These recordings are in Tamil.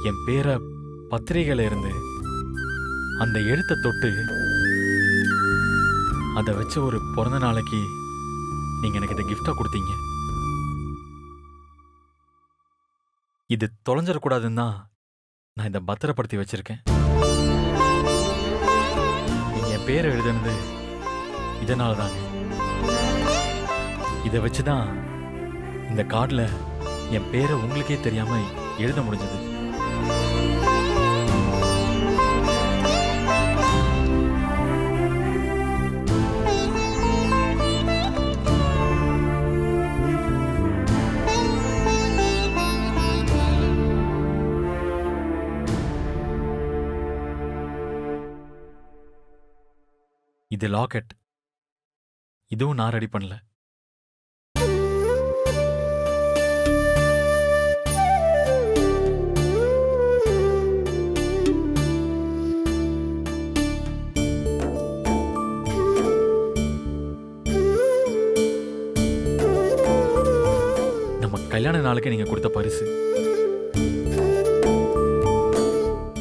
என் பேரை பத்திரிகையில இருந்து அந்த எழுத்தை தொட்டு அதை வச்சு ஒரு பிறந்த நாளைக்கு நீங்க எனக்கு இதை கிஃப்டா கொடுத்தீங்க. இது தொலைஞ்சிடக்கூடாதுன்னு தான் நான் இதை பத்திரப்படுத்தி வச்சிருக்கேன். நீங்க என் பேரை எழுதுனது இதனால தாங்க. இதை வச்சுதான் இந்த கார்டில் என் பேரை உங்களுக்கே தெரியாம எழுத முடிஞ்சது. இது லாக்கெட். இதுவும் நான் ரெடி பண்ணல. நம்ம கல்யாண நாளுக்கு நீங்க கொடுத்த பரிசு.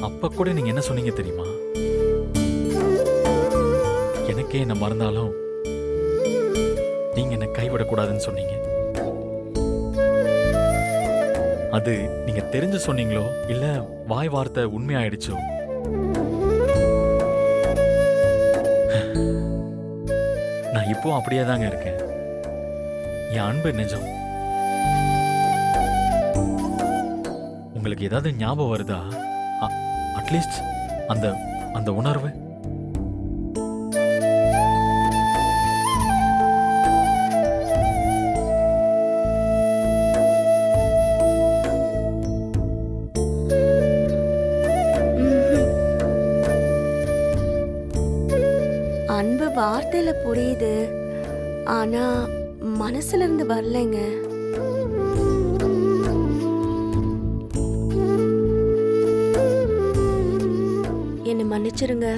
அப்ப கூட நீங்க என்ன சொன்னீங்க தெரியுமா? எனக்கே என்ன மறந்தாலும் நீங்க என்ன கைவிடக்கூடாதுன்னு சொன்னீங்க. அது நீங்க தெரிஞ்சு சொன்னீங்களோ இல்ல வாய் வார்த்தை உண்மையாயிடுச்சோ, நான் இப்போ அப்படியே தாங்க இருக்கேன். என் அன்பு நிஜம். உங்களுக்கு ஏதாவது ஞாபகம் வருதா? அட்லீஸ்ட் அந்த அந்த உணர்வு. அன்பு வார்த்தையில புரியுது, ஆனா மனசுல இருந்து வரலைங்க. என்னை மன்னிச்சிருங்க.